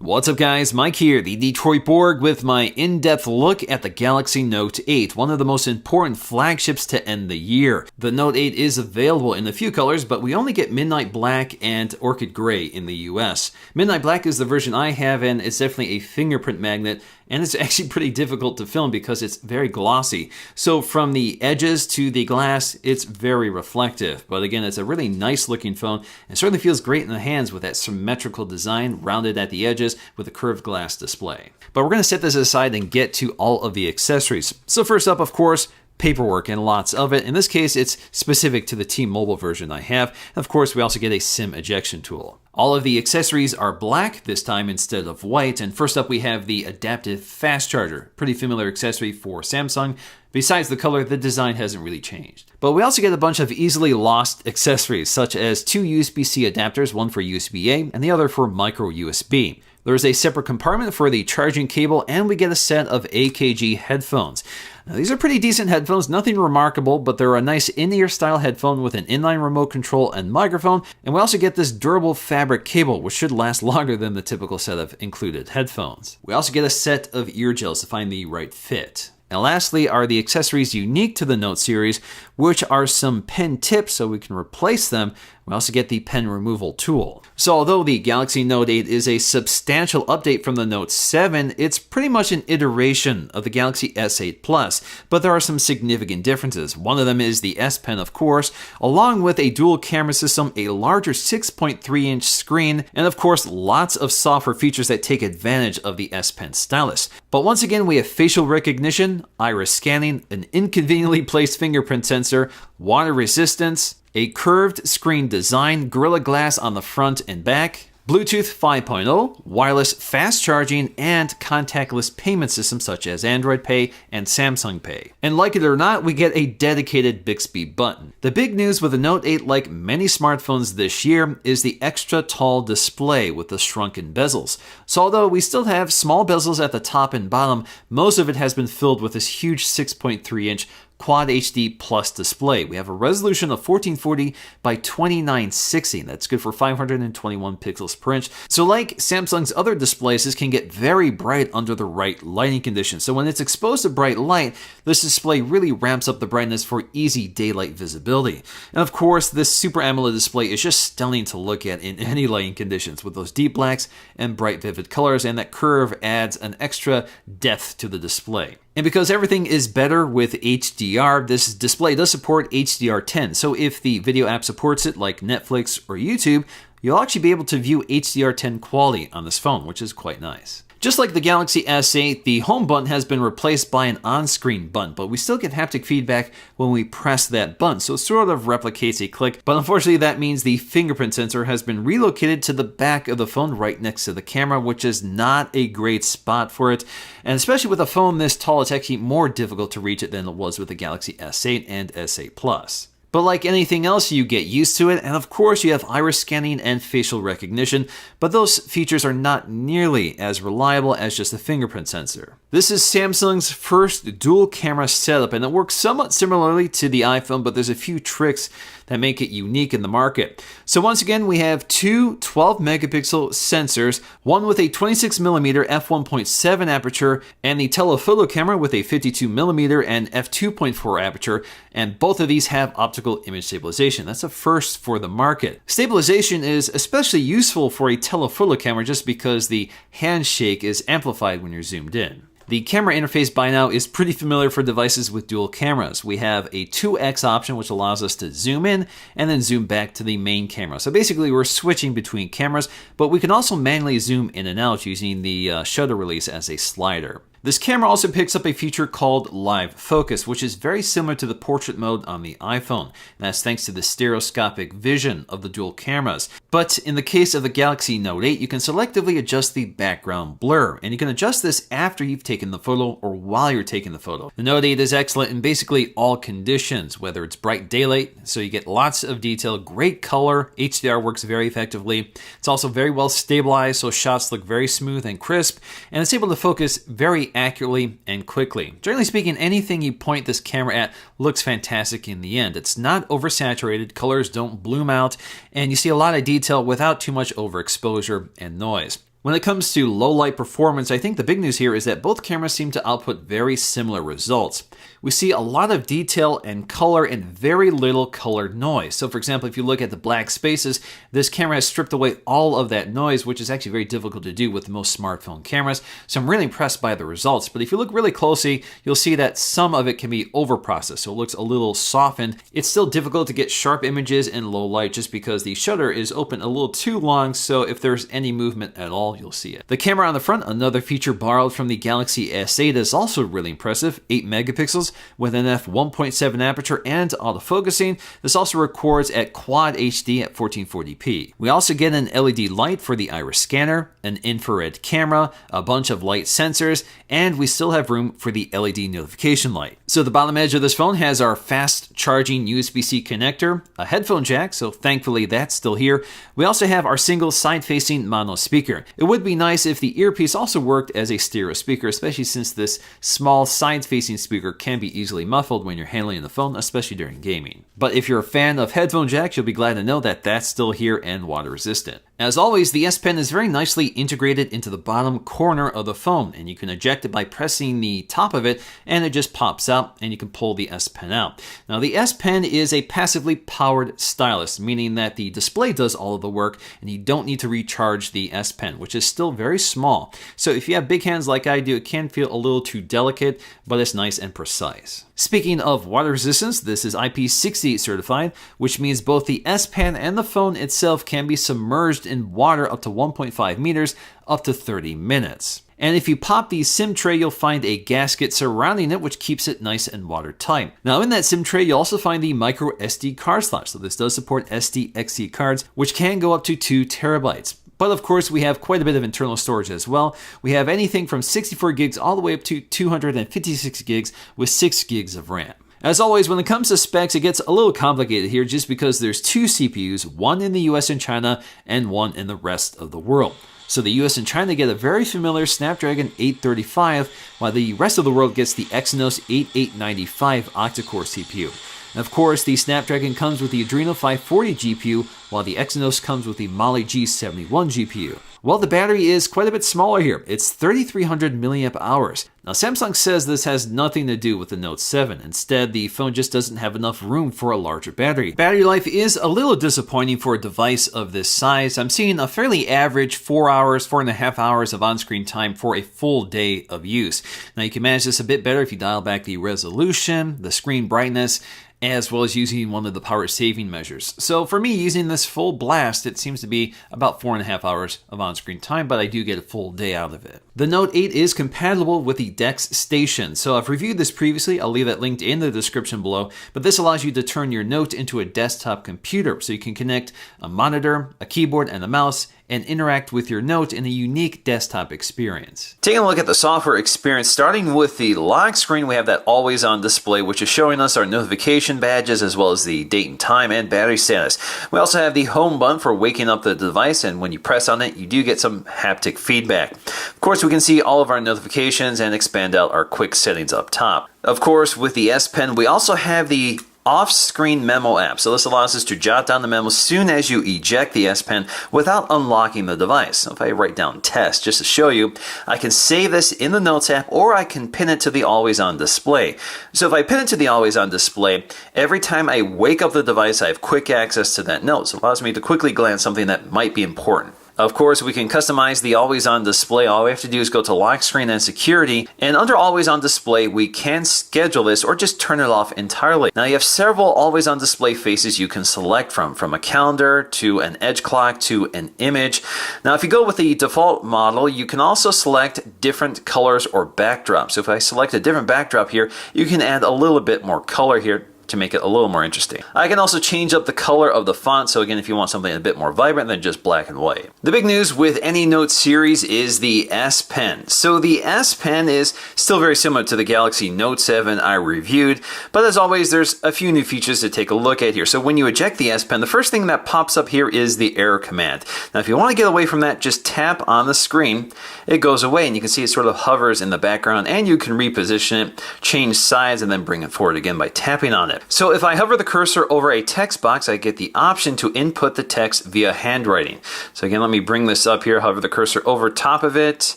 What's up guys, Mike here, the Detroit Borg with my in-depth look at the Galaxy Note 8, one of the most important flagships to end the year. The Note 8 is available in a few colors, but we only get Midnight Black and Orchid Gray in the US. Midnight Black is the version I have, and it's definitely a fingerprint magnet, and it's actually pretty difficult to film because it's very glossy. So from the edges to the glass, it's very reflective. But again, it's a really nice looking phone and certainly feels great in the hands with that symmetrical design, rounded at the edges with a curved glass display. But we're going to set this aside and get to all of the accessories. So first up, of course, paperwork, and lots of it. In this case, it's specific to the T-Mobile version I have. And of course, we also get a SIM ejection tool. All of the accessories are black this time instead of white. And first up, we have the adaptive fast charger. Pretty familiar accessory for Samsung. Besides the color, the design hasn't really changed. But we also get a bunch of easily lost accessories, such as two USB-C adapters, one for USB-A and the other for micro USB. There's a separate compartment for the charging cable, and we get a set of AKG headphones. Now, these are pretty decent headphones, nothing remarkable, but they're a nice in-ear style headphone with an inline remote control and microphone, and we also get this durable fabric cable, which should last longer than the typical set of included headphones. We also get a set of ear gels to find the right fit. And lastly are the accessories unique to the Note series, which are some pen tips so we can replace them. We also get the pen removal tool. So although the Galaxy Note 8 is a substantial update from the Note 7, it's pretty much an iteration of the Galaxy S8 Plus, but there are some significant differences. One of them is the S Pen, of course, along with a dual camera system, a larger 6.3-inch screen, and of course lots of software features that take advantage of the S Pen stylus. But once again, we have facial recognition, iris scanning, an inconveniently placed fingerprint sensor, water resistance, a curved screen design, Gorilla Glass on the front and back, Bluetooth 5.0, wireless fast charging, and contactless payment systems such as Android Pay and Samsung Pay. And like it or not, we get a dedicated Bixby button. The big news with the Note 8, like many smartphones this year, is the extra tall display with the shrunken bezels. So although we still have small bezels at the top and bottom, most of it has been filled with this huge 6.3-inch Quad HD Plus display. We have a resolution of 1440 by 2960. That's good for 521 pixels per inch. So like Samsung's other displays, this can get very bright under the right lighting conditions. So when it's exposed to bright light, this display really ramps up the brightness for easy daylight visibility. And of course, this Super AMOLED display is just stunning to look at in any lighting conditions with those deep blacks and bright vivid colors, and that curve adds an extra depth to the display. And because everything is better with HDR, this display does support HDR10. So if the video app supports it, like Netflix or YouTube, you'll actually be able to view HDR10 quality on this phone, which is quite nice. Just like the Galaxy S8, the home button has been replaced by an on-screen button, but we still get haptic feedback when we press that button, so it sort of replicates a click. But unfortunately, that means the fingerprint sensor has been relocated to the back of the phone right next to the camera, which is not a great spot for it. And especially with a phone this tall, it's actually more difficult to reach it than it was with the Galaxy S8 and S8 Plus. But like anything else, you get used to it, and of course you have iris scanning and facial recognition, but those features are not nearly as reliable as just a fingerprint sensor. This is Samsung's first dual camera setup, and it works somewhat similarly to the iPhone, but there's a few tricks that make it unique in the market. So once again, we have two 12-megapixel sensors, one with a 26mm f1.7 aperture, and the telephoto camera with a 52mm and f2.4 aperture, and both of these have optical image stabilization. That's a first for the market. Stabilization is especially useful for a telephoto camera just because the handshake is amplified when you're zoomed in. The camera interface by now is pretty familiar for devices with dual cameras. We have a 2x option, which allows us to zoom in and then zoom back to the main camera. So basically we're switching between cameras, but we can also manually zoom in and out using the shutter release as a slider. This camera also picks up a feature called Live Focus, which is very similar to the portrait mode on the iPhone. And that's thanks to the stereoscopic vision of the dual cameras. But in the case of the Galaxy Note 8, you can selectively adjust the background blur, and you can adjust this after you've taken the photo or while you're taking the photo. The Note 8 is excellent in basically all conditions, whether it's bright daylight, so you get lots of detail, great color, HDR works very effectively. It's also very well stabilized, so shots look very smooth and crisp, and it's able to focus very accurately and quickly. Generally speaking, anything you point this camera at looks fantastic in the end. It's not oversaturated, colors don't bloom out, and you see a lot of detail without too much overexposure and noise. When it comes to low light performance, I think the big news here is that both cameras seem to output very similar results. We see a lot of detail and color and very little color noise. So for example, if you look at the black spaces, this camera has stripped away all of that noise, which is actually very difficult to do with most smartphone cameras. So I'm really impressed by the results. But if you look really closely, you'll see that some of it can be overprocessed. So it looks a little softened. It's still difficult to get sharp images in low light just because the shutter is open a little too long. So if there's any movement at all, you'll see it. The camera on the front, another feature borrowed from the Galaxy S8, is also really impressive. 8 megapixels with an f1.7 aperture and autofocusing. This also records at Quad HD at 1440p. We also get an LED light for the iris scanner, an infrared camera, a bunch of light sensors, and we still have room for the LED notification light. So the bottom edge of this phone has our fast charging USB-C connector, a headphone jack, so thankfully that's still here. We also have our single side-facing mono speaker. It would be nice if the earpiece also worked as a stereo speaker, especially since this small side-facing speaker can be easily muffled when you're handling the phone, especially during gaming. But if you're a fan of headphone jacks, you'll be glad to know that that's still here and water resistant. As always, the S Pen is very nicely integrated into the bottom corner of the phone, and you can eject it by pressing the top of it, and it just pops out, and you can pull the S Pen out. Now, the S Pen is a passively powered stylus, meaning that the display does all of the work, and you don't need to recharge the S Pen, which is still very small. So if you have big hands like I do, it can feel a little too delicate, but it's nice and precise. Speaking of water resistance, this is IP68 certified, which means both the S Pen and the phone itself can be submerged in water up to 1.5 meters, up to 30 minutes. And if you pop the SIM tray, you'll find a gasket surrounding it, which keeps it nice and watertight. Now in that SIM tray, you'll also find the micro SD card slot. So this does support SDXC cards, which can go up to 2 terabytes. But of course, we have quite a bit of internal storage as well. We have anything from 64 gigs all the way up to 256 gigs with 6 gigs of RAM. As always, when it comes to specs, it gets a little complicated here just because there's 2 CPUs, one in the US and China and one in the rest of the world. So the US and China get a very familiar Snapdragon 835, while the rest of the world gets the Exynos 8895 octa-core CPU. And of course, the Snapdragon comes with the Adreno 540 GPU, while the Exynos comes with the Mali G71 GPU. Well, the battery is quite a bit smaller here. It's 3,300 milliamp hours. Now, Samsung says this has nothing to do with the Note 7. Instead, the phone just doesn't have enough room for a larger battery. Battery life is a little disappointing for a device of this size. I'm seeing a fairly average 4 hours, 4.5 hours of on-screen time for a full day of use. Now, you can manage this a bit better if you dial back the resolution, the screen brightness, as well as using one of the power saving measures. So for me, using this full blast, it seems to be about 4.5 hours of on-screen time, but I do get a full day out of it. The Note 8 is compatible with the DeX Station. So I've reviewed this previously. I'll leave that linked in the description below, but this allows you to turn your Note into a desktop computer. So you can connect a monitor, a keyboard, and a mouse, and interact with your Note in a unique desktop experience. Taking a look at the software experience, starting with the lock screen, we have that always-on display, which is showing us our notification badges as well as the date and time and battery status. We also have the home button for waking up the device, and when you press on it, you do get some haptic feedback. Of course, we can see all of our notifications and expand out our quick settings up top. Of course, with the S Pen, we also have the off-screen memo app. So this allows us to jot down the memo as soon as you eject the S Pen without unlocking the device. So if I write down test just to show you, I can save this in the Notes app, or I can pin it to the always-on display. So if I pin it to the always-on display, every time I wake up the device, I have quick access to that note. So it allows me to quickly glance something that might be important. Of course, we can customize the always-on display. All we have to do is go to lock screen and security, and under always-on display, we can schedule this or just turn it off entirely. Now, you have several always-on display faces you can select from a calendar to an edge clock to an image. Now, if you go with the default model, you can also select different colors or backdrops. So if I select a different backdrop here, you can add a little bit more color here to make it a little more interesting. I can also change up the color of the font, so again, if you want something a bit more vibrant than just black and white. The big news with any Note series is the S Pen. So the S Pen is still very similar to the Galaxy Note 7 I reviewed, but as always, there's a few new features to take a look at here. So when you eject the S Pen, the first thing that pops up here is the error command. Now, if you want to get away from that, just tap on the screen. It goes away, and you can see it sort of hovers in the background, and you can reposition it, change sides, and then bring it forward again by tapping on it. it. So if I hover the cursor over a text box, I get the option to input the text via handwriting. So again, let me bring this up here, hover the cursor over top of it,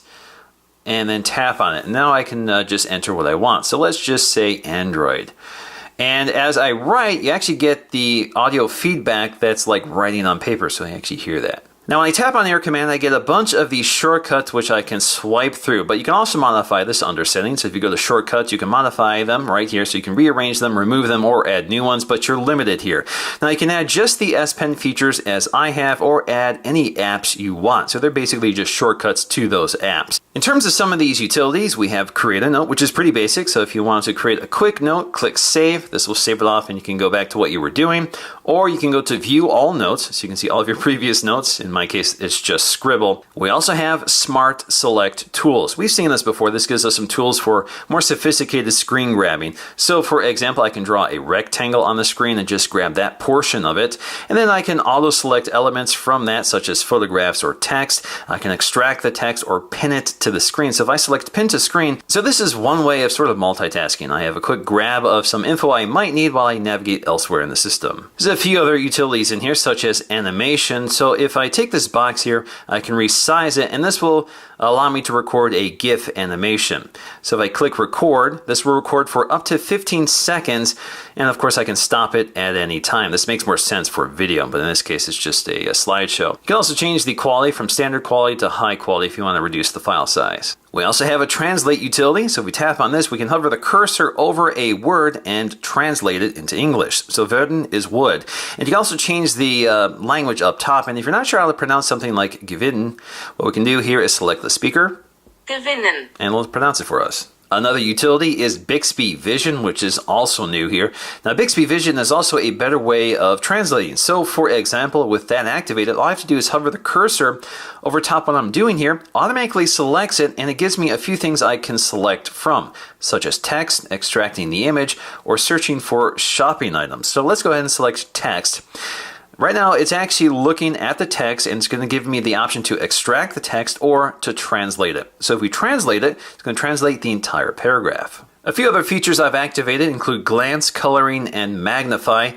and then tap on it. Now I can just enter what I want. So let's just say Android. And as I write, you actually get the audio feedback that's like writing on paper, so you actually hear that. Now when I tap on Air Command, I get a bunch of these shortcuts which I can swipe through, but you can also modify this under settings. So if you go to shortcuts, you can modify them right here, so you can rearrange them, remove them, or add new ones, but you're limited here. Now you can add just the S Pen features as I have, or add any apps you want. So they're basically just shortcuts to those apps. In terms of some of these utilities, we have Create a Note, which is pretty basic. So if you want to create a quick note, click Save. This will save it off and you can go back to what you were doing. Or you can go to View All Notes, so you can see all of your previous notes. In my case, it's just Scribble. We also have Smart Select Tools. We've seen this before. This gives us some tools for more sophisticated screen grabbing. So for example, I can draw a rectangle on the screen and just grab that portion of it. And then I can auto-select elements from that, such as photographs or text. I can extract the text or pin it to the screen. So if I select Pin to Screen, so this is one way of sort of multitasking. I have a quick grab of some info I might need while I navigate elsewhere in the system. There's a few other utilities in here, such as animation. So if I take this box here, I can resize it, and this will allow me to record a GIF animation. So if I click record, this will record for up to 15 seconds, and of course I can stop it at any time. This makes more sense for video, but in this case it's just a slideshow. You can also change the quality from standard quality to high quality if you want to reduce the file size. We also have a translate utility, so if we tap on this, we can hover the cursor over a word and translate it into English. So werden is wood. And you can also change the language up top, and if you're not sure how to pronounce something like gewinnen, what we can do here is select the speaker, gewinnen, and it'll pronounce it for us. Another utility is Bixby Vision, which is also new here. Now, Bixby Vision is also a better way of translating. So, for example, with that activated, all I have to do is hover the cursor over top what I'm doing here, automatically selects it, and it gives me a few things I can select from, such as text, extracting the image, or searching for shopping items. So let's go ahead and select text. Right now, it's actually looking at the text, and it's going to give me the option to extract the text or to translate it. So if we translate it, it's going to translate the entire paragraph. A few other features I've activated include glance, coloring, and magnify.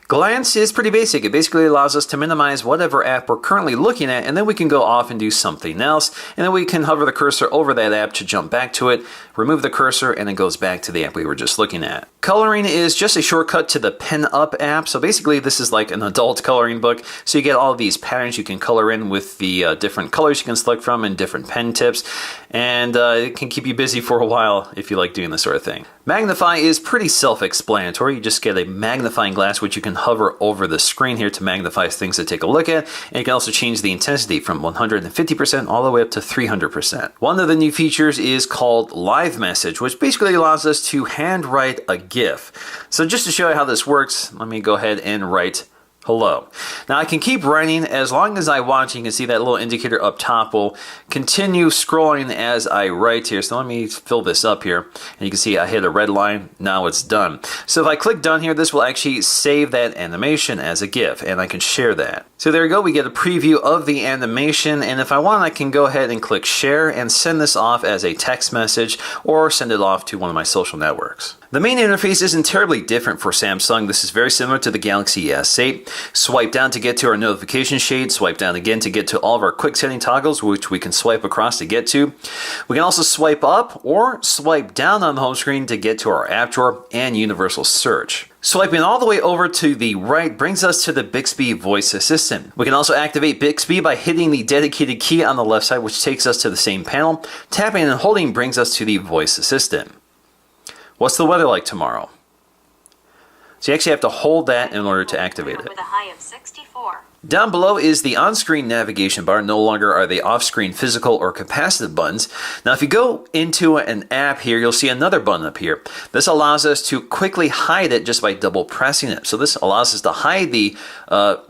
Glance is pretty basic. It basically allows us to minimize whatever app we're currently looking at, and then we can go off and do something else, and then we can hover the cursor over that app to jump back to it, remove the cursor, and it goes back to the app we were just looking at. Coloring is just a shortcut to the Pen Up app, so basically this is like an adult coloring book, so you get all of these patterns you can color in with the different colors you can select from and different pen tips, and it can keep you busy for a while if you like doing this sort of thing. Magnify is pretty self-explanatory. You just get a magnifying glass which you can hover over the screen here to magnify things to take a look at, and you can also change the intensity from 150% all the way up to 300%. One of the new features is called Live Message, which basically allows us to handwrite a GIF. So just to show you how this works, let me go ahead and write hello. Now I can keep writing as long as I want. You can see that little indicator up top will continue scrolling as I write here. So let me fill this up here. And you can see I hit a red line. Now it's done. So if I click done here, this will actually save that animation as a GIF, and I can share that. So there we go. We get a preview of the animation, and if I want, I can go ahead and click share and send this off as a text message or send it off to one of my social networks. The main interface isn't terribly different for Samsung. This is very similar to the Galaxy S8. Swipe down to get to our notification shade, swipe down again to get to all of our quick setting toggles, which we can swipe across to get to. We can also swipe up or swipe down on the home screen to get to our app drawer and universal search. Swiping all the way over to the right brings us to the Bixby voice assistant. We can also activate Bixby by hitting the dedicated key on the left side, which takes us to the same panel. Tapping and holding brings us to the voice assistant. What's the weather like tomorrow? So you actually have to hold that in order to activate it. With a high of 64. Down below is the on-screen navigation bar. No longer are they off-screen physical or capacitive buttons. Now if you go into an app here, you'll see another button up here. This allows us to quickly hide it just by double pressing it. So this allows us to hide the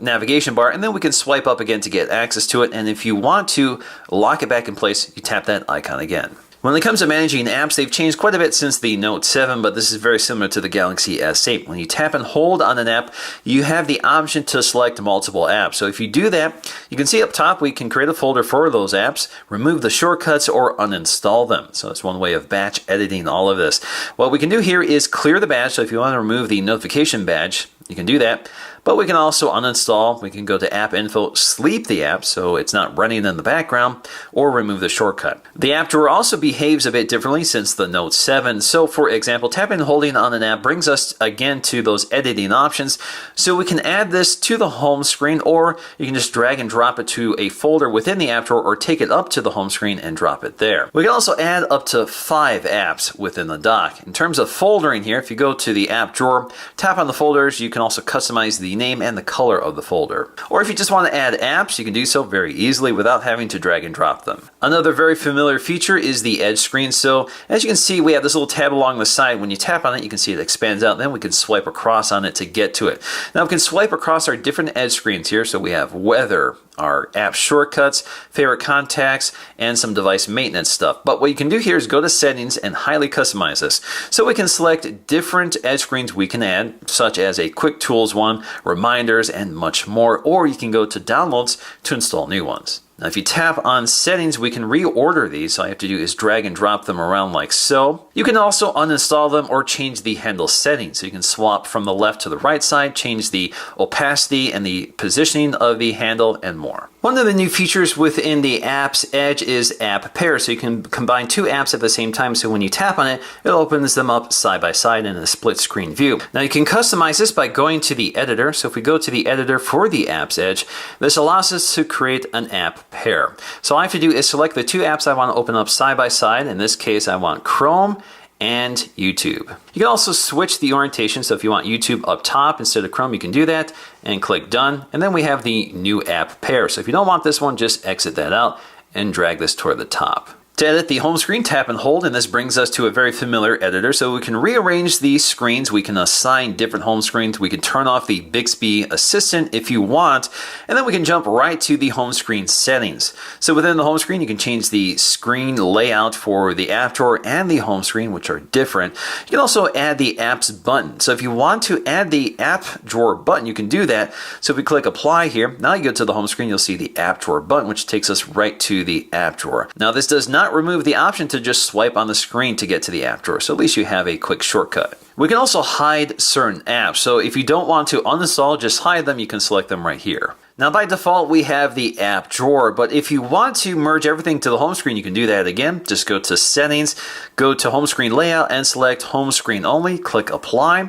navigation bar, and then we can swipe up again to get access to it. And if you want to lock it back in place, you tap that icon again. When it comes to managing apps, they've changed quite a bit since the Note 7, but this is very similar to the Galaxy S8. When you tap and hold on an app, you have the option to select multiple apps. So if you do that, you can see up top we can create a folder for those apps, remove the shortcuts, or uninstall them. So it's one way of batch editing all of this. What we can do here is clear the badge. So if you want to remove the notification badge, you can do that. But we can also uninstall. We can go to App Info, sleep the app so it's not running in the background, or remove the shortcut. The app drawer also behaves a bit differently since the Note 7. So for example, tapping and holding on an app brings us again to those editing options. So we can add this to the home screen, or you can just drag and drop it to a folder within the app drawer, or take it up to the home screen and drop it there. We can also add up to 5 apps within the dock. In terms of foldering here, if you go to the app drawer, tap on the folders, you can also customize the name and the color of the folder. Or if you just want to add apps, you can do so very easily without having to drag and drop them. Another very familiar feature is the edge screen. So as you can see, we have this little tab along the side. When you tap on it, you can see it expands out. Then we can swipe across on it to get to it. Now we can swipe across our different edge screens here. So we have weather, our app shortcuts, favorite contacts, and some device maintenance stuff. But what you can do here is go to settings and highly customize this. So we can select different edge screens we can add, such as a quick tools one, reminders, and much more. Or you can go to downloads to install new ones. Now if you tap on settings, we can reorder these. So all you have to do is drag and drop them around like so. You can also uninstall them or change the handle settings. So you can swap from the left to the right side, change the opacity and the positioning of the handle, and more. One of the new features within the app's edge is app pair. So you can combine 2 apps at the same time. So when you tap on it, it opens them up side by side in a split screen view. Now you can customize this by going to the editor. So if we go to the editor for the app's edge, this allows us to create an app pair. So all I have to do is select the 2 apps I want to open up side by side. In this case, I want Chrome and YouTube. You can also switch the orientation. So if you want YouTube up top instead of Chrome, you can do that and click done. And then we have the new app pair. So if you don't want this one, just exit that out and drag this toward the top. To edit the home screen, tap and hold, and this brings us to a very familiar editor. So we can rearrange these screens, we can assign different home screens, we can turn off the Bixby Assistant if you want, and then we can jump right to the home screen settings. So within the home screen, you can change the screen layout for the app drawer and the home screen, which are different. You can also add the apps button. So if you want to add the app drawer button, you can do that. So if we click apply here, now you go to the home screen, you'll see the app drawer button, which takes us right to the app drawer. Now this does not remove the option to just swipe on the screen to get to the app drawer, so at least you have a quick shortcut. We can also hide certain apps, so if you don't want to uninstall, just hide them, you can select them right here. Now by default we have the app drawer, but if you want to merge everything to the home screen, you can do that again. Just go to settings, go to home screen layout and select home screen only, click apply.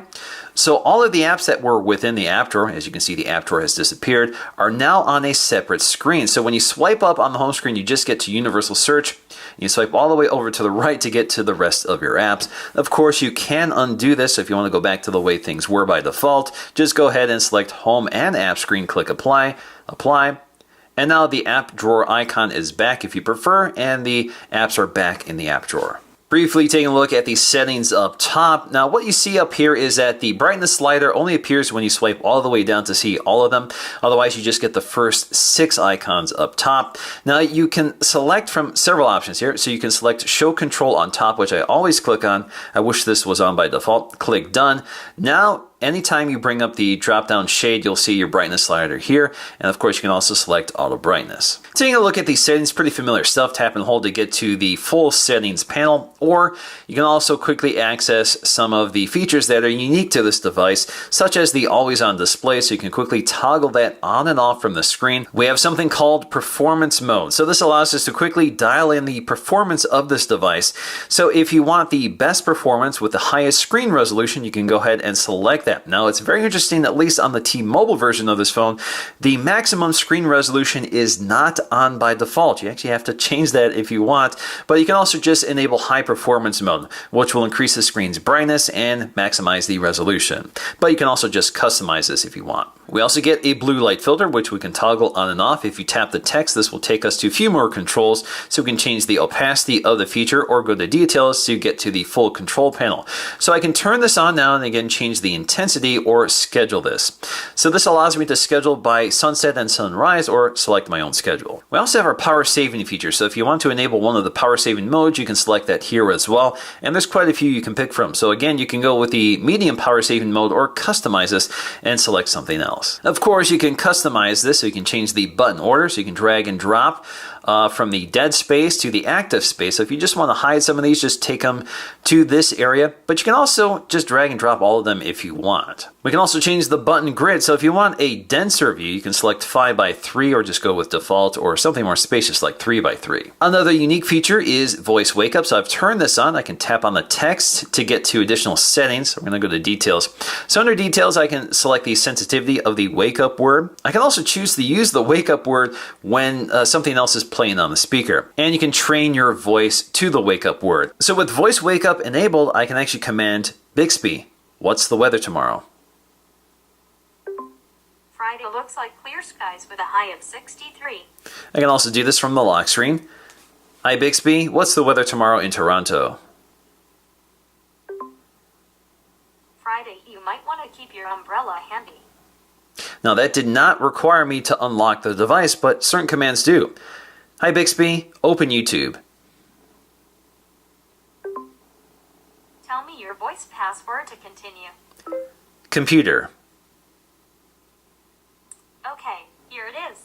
So all of the apps that were within the app drawer, as you can see the app drawer has disappeared, are now on a separate screen. So when you swipe up on the home screen, you just get to universal search. You swipe all the way over to the right to get to the rest of your apps. Of course, you can undo this. So if you want to go back to the way things were by default, just go ahead and select home and app screen, click apply, apply. And now the app drawer icon is back if you prefer, and the apps are back in the app drawer. Briefly taking a look at the settings up top. Now what you see up here is that the brightness slider only appears when you swipe all the way down to see all of them. Otherwise you just get the first 6 icons up top. Now you can select from several options here. So you can select show control on top, which I always click on. I wish this was on by default. Click done. Now anytime you bring up the drop-down shade, you'll see your brightness slider here. And of course, you can also select auto brightness. Taking a look at these settings, pretty familiar stuff. Tap and hold to get to the full settings panel, or you can also quickly access some of the features that are unique to this device, such as the always on display, so you can quickly toggle that on and off from the screen. We have something called performance mode. So this allows us to quickly dial in the performance of this device. So if you want the best performance with the highest screen resolution, you can go ahead and select that. Now it's very interesting, at least on the T-Mobile version of this phone, the maximum screen resolution is not on by default. You actually have to change that if you want, but you can also just enable high performance mode, which will increase the screen's brightness and maximize the resolution. But you can also just customize this if you want. We also get a blue light filter, which we can toggle on and off. If you tap the text, this will take us to a few more controls, so we can change the opacity of the feature or go to details to get to the full control panel. So I can turn this on now and again, change the intensity intensity or schedule this. So this allows me to schedule by sunset and sunrise or select my own schedule. We also have our power saving feature. So if you want to enable one of the power saving modes, you can select that here as well. And there's quite a few you can pick from. So again, you can go with the medium power saving mode or customize this and select something else. Of course, you can customize this so you can change the button order. So you can drag and drop from the dead space to the active space. So if you just want to hide some of these, just take them to this area. But you can also just drag and drop all of them if you want. We can also change the button grid. So if you want a denser view, you can select 5:3 or just go with default or something more spacious like 3:3. Another unique feature is voice wake up. So I've turned this on. I can tap on the text to get to additional settings. I'm going to go to details. So under details, I can select the sensitivity of the wake up word. I can also choose to use the wake up word when something else is playing on the speaker. And you can train your voice to the wake up word. So with voice wake up enabled, I can actually command Bixby, what's the weather tomorrow? Friday looks like clear skies with a high of 63. I can also do this from the lock screen. Hi Bixby, what's the weather tomorrow in Toronto? Friday, you might want to keep your umbrella handy. Now that did not require me to unlock the device, but certain commands do. Hi Bixby, open YouTube. Tell me your voice password to continue. Computer. Okay, here it is.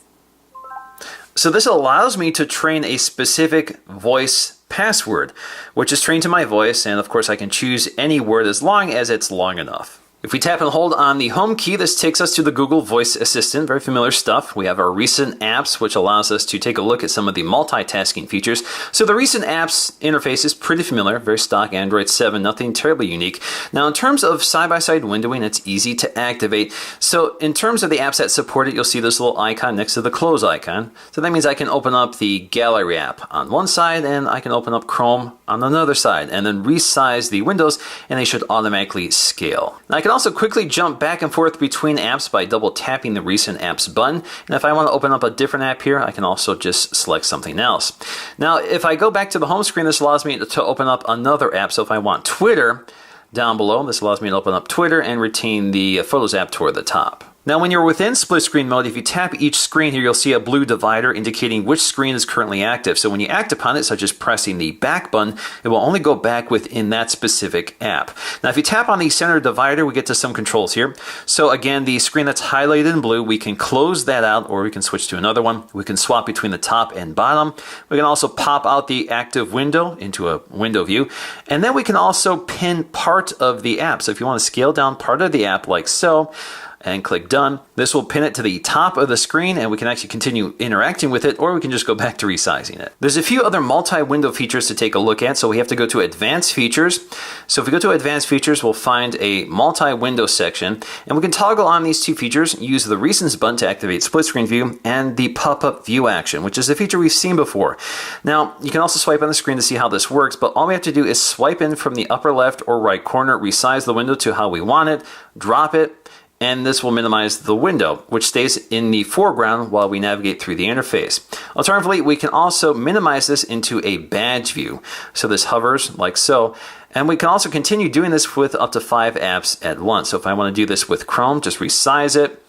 So this allows me to train a specific voice password, which is trained to my voice, and of course I can choose any word as long as it's long enough. If we tap and hold on the home key, this takes us to the Google Voice Assistant, very familiar stuff. We have our recent apps, which allows us to take a look at some of the multitasking features. So the recent apps interface is pretty familiar, very stock Android 7, nothing terribly unique. Now in terms of side-by-side windowing, it's easy to activate. So in terms of the apps that support it, you'll see this little icon next to the close icon. So that means I can open up the Gallery app on one side, and I can open up Chrome on another side, and then resize the windows, and they should automatically scale. Now I can also quickly jump back and forth between apps by double tapping the recent apps button. And if I want to open up a different app here, I can also just select something else. Now, if I go back to the home screen, this allows me to open up another app. So if I want Twitter down below, this allows me to open up Twitter and retain the Photos app toward the top. Now when you're within split screen mode, if you tap each screen here, you'll see a blue divider indicating which screen is currently active. So when you act upon it, such as pressing the back button, it will only go back within that specific app. Now if you tap on the center divider, we get to some controls here. So again, the screen that's highlighted in blue, we can close that out or we can switch to another one. We can swap between the top and bottom. We can also pop out the active window into a window view. And then we can also pin part of the app. So if you want to scale down part of the app like so, and click done. This will pin it to the top of the screen and we can actually continue interacting with it, or we can just go back to resizing it. There's a few other multi-window features to take a look at, so we have to go to advanced features. So if we go to advanced features, we'll find a multi-window section and we can toggle on these two features, use the recents button to activate split screen view and the pop-up view action, which is a feature we've seen before. Now, you can also swipe on the screen to see how this works, but all we have to do is swipe in from the upper left or right corner, resize the window to how we want it, drop it, and this will minimize the window, which stays in the foreground while we navigate through the interface. Alternatively, we can also minimize this into a badge view. So this hovers like so, and we can also continue doing this with up to 5 apps at once. So if I want to do this with Chrome, just resize it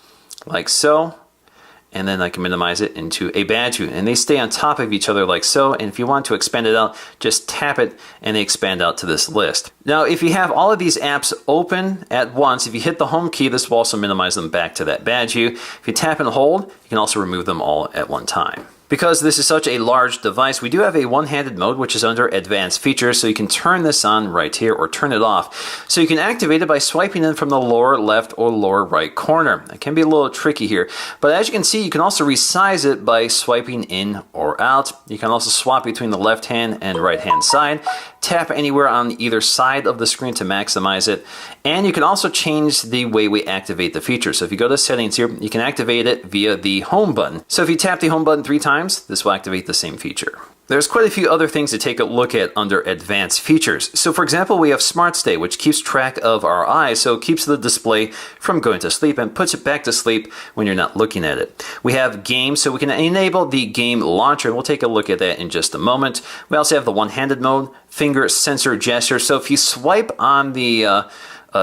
like so, and then I can minimize it into a badge view. And they stay on top of each other like so. And if you want to expand it out, just tap it and they expand out to this list. Now, if you have all of these apps open at once, if you hit the home key, this will also minimize them back to that badge view. If you tap and hold, you can also remove them all at one time. Because this is such a large device, we do have a one-handed mode, which is under advanced features, so you can turn this on right here or turn it off. So you can activate it by swiping in from the lower left or lower right corner. It can be a little tricky here, but as you can see, you can also resize it by swiping in or out. You can also swap between the left hand and right hand side, tap anywhere on either side of the screen to maximize it, and you can also change the way we activate the feature. So if you go to settings here, you can activate it via the home button. So if you tap the home button 3 times, this will activate the same feature. There's quite a few other things to take a look at under advanced features. So for example, we have Smart Stay, which keeps track of our eyes, so it keeps the display from going to sleep and puts it back to sleep when you're not looking at it. We have Games, so we can enable the game launcher. We'll take a look at that in just a moment. We also have the one-handed mode, finger sensor gesture. So if you swipe on the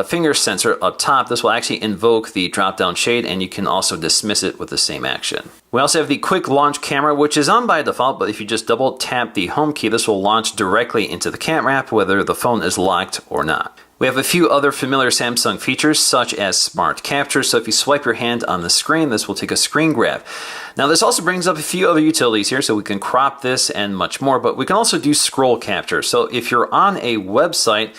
finger sensor up top. This will actually invoke the drop-down shade, and you can also dismiss it with the same action. We also have the quick launch camera, which is on by default, but if you just double tap the home key, this will launch directly into the camera app, whether the phone is locked or not. We have a few other familiar Samsung features, such as Smart Capture. So if you swipe your hand on the screen, this will take a screen grab. Now this also brings up a few other utilities here, so we can crop this and much more, but we can also do scroll capture. So if you're on a website,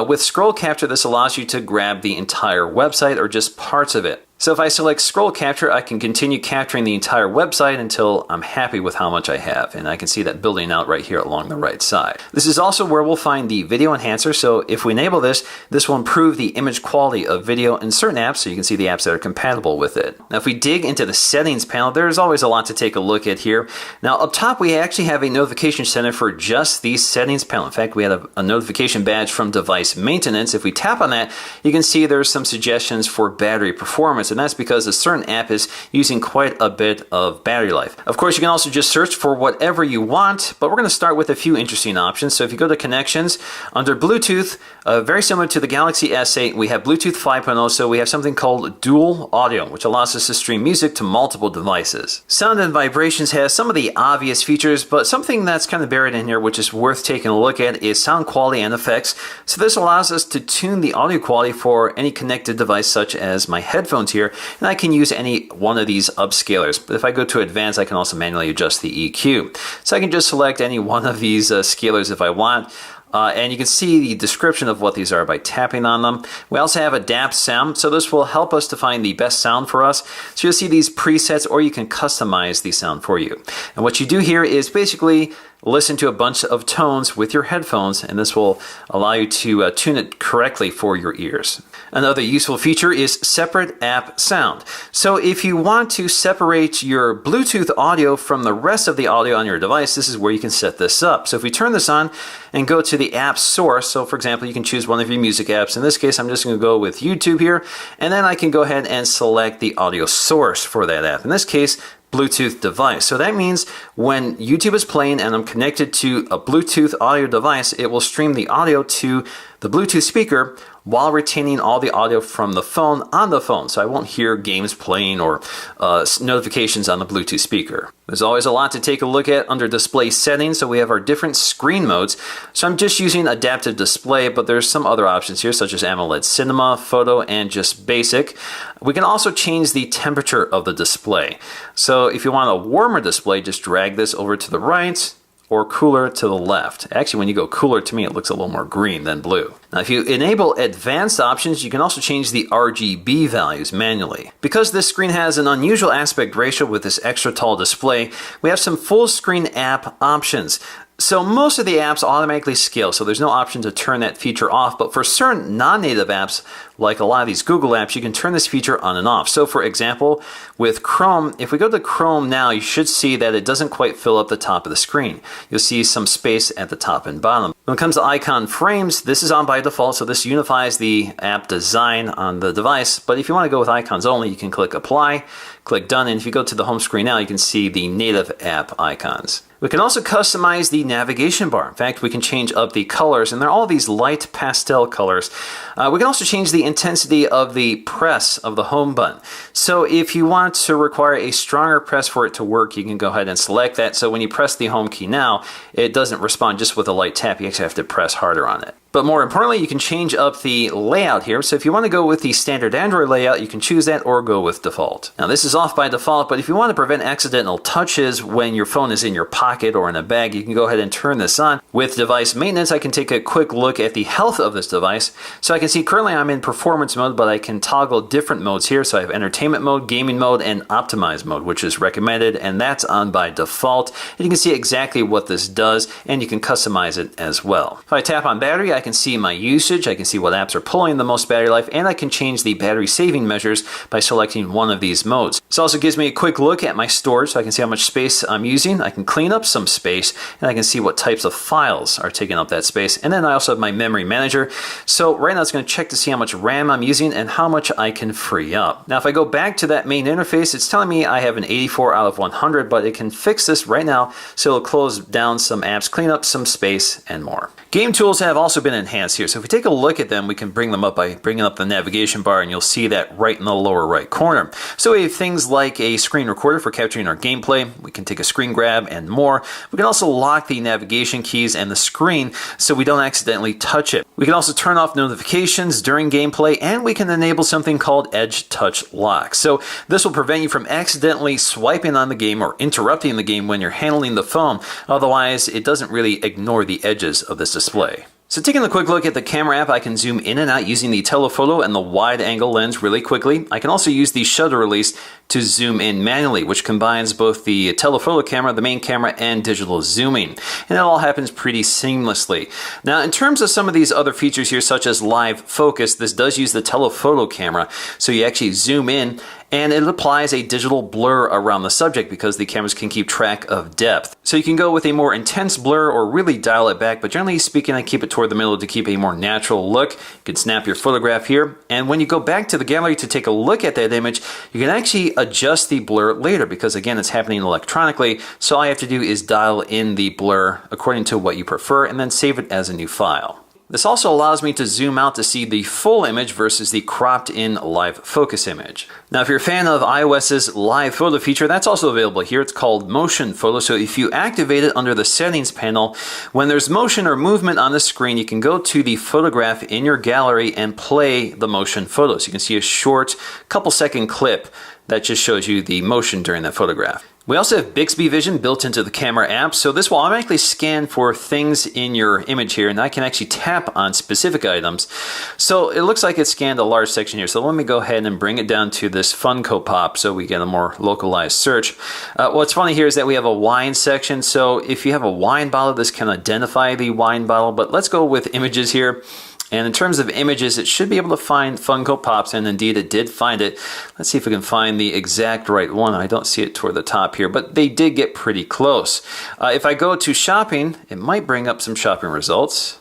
with scroll capture, this allows you to grab the entire website or just parts of it. So if I select scroll capture, I can continue capturing the entire website until I'm happy with how much I have. And I can see that building out right here along the right side. This is also where we'll find the video enhancer. So if we enable this, this will improve the image quality of video in certain apps, so you can see the apps that are compatible with it. Now if we dig into the settings panel, there's always a lot to take a look at here. Now up top, we actually have a notification center for just the settings panel. In fact, we had a notification badge from device maintenance. If we tap on that, you can see there's some suggestions for battery performance. And that's because a certain app is using quite a bit of battery life. Of course, you can also just search for whatever you want, but we're going to start with a few interesting options. So if you go to connections, under Bluetooth, very similar to the Galaxy S8, we have Bluetooth 5.0, so we have something called dual audio, which allows us to stream music to multiple devices. Sound and vibrations has some of the obvious features, but something that's kind of buried in here, which is worth taking a look at, is sound quality and effects. So this allows us to tune the audio quality for any connected device, such as my headphones here, and I can use any one of these upscalers. But if I go to advanced, I can also manually adjust the EQ. So I can just select any one of these scalers if I want. And you can see the description of what these are by tapping on them. We also have adapt sound, so this will help us to find the best sound for us. So you'll see these presets, or you can customize the sound for you. And what you do here is basically listen to a bunch of tones with your headphones, and this will allow you to tune it correctly for your ears. Another useful feature is separate app sound. So if you want to separate your Bluetooth audio from the rest of the audio on your device, this is where you can set this up. So if we turn this on and go to the app source, so for example, you can choose one of your music apps. In this case, I'm just going to go with YouTube here, and then I can go ahead and select the audio source for that app. In this case, Bluetooth device. So that means when YouTube is playing and I'm connected to a Bluetooth audio device, it will stream the audio to the Bluetooth speaker while retaining all the audio from the phone on the phone. So I won't hear games playing or notifications on the Bluetooth speaker. There's always a lot to take a look at under display settings. So we have our different screen modes. So I'm just using adaptive display, but there's some other options here, such as AMOLED Cinema, Photo, and just basic. We can also change the temperature of the display. So if you want a warmer display, just drag this over to the right, or cooler to the left. Actually, when you go cooler, to me, it looks a little more green than blue. Now, if you enable advanced options, you can also change the RGB values manually. Because this screen has an unusual aspect ratio with this extra tall display, we have some full screen app options. So most of the apps automatically scale, so there's no option to turn that feature off, but for certain non-native apps, like a lot of these Google apps, you can turn this feature on and off. So for example, with Chrome, if we go to Chrome now, you should see that it doesn't quite fill up the top of the screen. You'll see some space at the top and bottom. When it comes to icon frames, this is on by default, so this unifies the app design on the device. But if you want to go with icons only, you can click Apply, click Done, and if you go to the home screen now, you can see the native app icons. We can also customize the navigation bar. In fact, we can change up the colors, and they're all these light pastel colors. We can also change the intensity of the press of the home button. So if you want to require a stronger press for it to work, you can go ahead and select that. So when you press the home key now, it doesn't respond just with a light tap. You actually have to press harder on it. But more importantly, you can change up the layout here. So if you want to go with the standard Android layout, you can choose that or go with default. Now this is off by default, but if you want to prevent accidental touches when your phone is in your pocket or in a bag, you can go ahead and turn this on. With device maintenance, I can take a quick look at the health of this device. So I can see currently I'm in performance mode, but I can toggle different modes here. So I have entertainment mode, gaming mode, and optimized mode, which is recommended, and that's on by default. And you can see exactly what this does, and you can customize it as well. If I tap on battery, I can see my usage, I can see what apps are pulling the most battery life, and I can change the battery saving measures by selecting one of these modes. This also gives me a quick look at my storage, so I can see how much space I'm using. I can clean up some space, and I can see what types of files are taking up that space. And then I also have my memory manager. So right now it's going to check to see how much RAM I'm using and how much I can free up. Now if I go back to that main interface, it's telling me I have an 84 out of 100, but it can fix this right now, so it'll close down some apps, clean up some space, and more. Game tools have also been been enhanced here. So if we take a look at them, we can bring them up by bringing up the navigation bar, and you'll see that right in the lower right corner. So we have things like a screen recorder for capturing our gameplay. We can take a screen grab and more. We can also lock the navigation keys and the screen so we don't accidentally touch it. We can also turn off notifications during gameplay, and we can enable something called Edge Touch Lock. So this will prevent you from accidentally swiping on the game or interrupting the game when you're handling the phone. Otherwise, it doesn't really ignore the edges of this display. So taking a quick look at the camera app, I can zoom in and out using the telephoto and the wide angle lens really quickly. I can also use the shutter release to zoom in manually, which combines both the telephoto camera, the main camera, and digital zooming. And it all happens pretty seamlessly. Now, in terms of some of these other features here, such as live focus, this does use the telephoto camera. So you actually zoom in, and it applies a digital blur around the subject because the cameras can keep track of depth. So you can go with a more intense blur or really dial it back, but generally speaking, I keep it toward the middle to keep a more natural look. You can snap your photograph here, and when you go back to the gallery to take a look at that image, you can actually adjust the blur later because, again, it's happening electronically. So all I have to do is dial in the blur according to what you prefer and then save it as a new file. This also allows me to zoom out to see the full image versus the cropped in live focus image. Now, if you're a fan of iOS's live photo feature, that's also available here. It's called motion photo. So if you activate it under the settings panel, when there's motion or movement on the screen, you can go to the photograph in your gallery and play the motion photo. So you can see a short couple-second clip that just shows you the motion during that photograph. We also have Bixby Vision built into the camera app, so this will automatically scan for things in your image here, and I can actually tap on specific items. So it looks like it scanned a large section here, so let me go ahead and bring it down to this Funko Pop so we get a more localized search. What's funny here is that we have a wine section, so if you have a wine bottle, this can identify the wine bottle, but let's go with images here. And in terms of images, it should be able to find Funko Pops, and indeed it did find it. Let's see if we can find the exact right one. I don't see it toward the top here, but they did get pretty close. If I go to shopping, it might bring up some shopping results.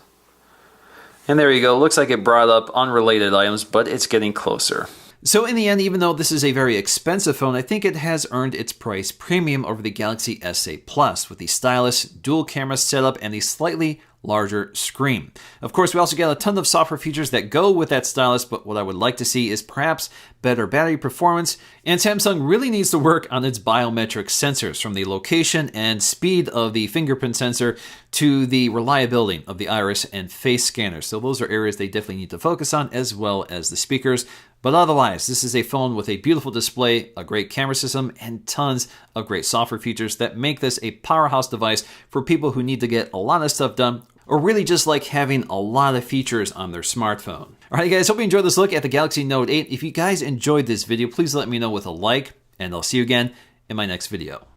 And there you go. Looks like it brought up unrelated items, but it's getting closer. So in the end, even though this is a very expensive phone, I think it has earned its price premium over the Galaxy S8 Plus with the stylish dual camera setup and the slightly larger screen. Of course, we also get a ton of software features that go with that stylus, but what I would like to see is perhaps better battery performance, and Samsung really needs to work on its biometric sensors, from the location and speed of the fingerprint sensor to the reliability of the iris and face scanners. So those are areas they definitely need to focus on, as well as the speakers. But otherwise, this is a phone with a beautiful display, a great camera system, and tons of great software features that make this a powerhouse device for people who need to get a lot of stuff done, or really just like having a lot of features on their smartphone. Alright guys, hope you enjoyed this look at the Galaxy Note 8. If you guys enjoyed this video, please let me know with a like, and I'll see you again in my next video.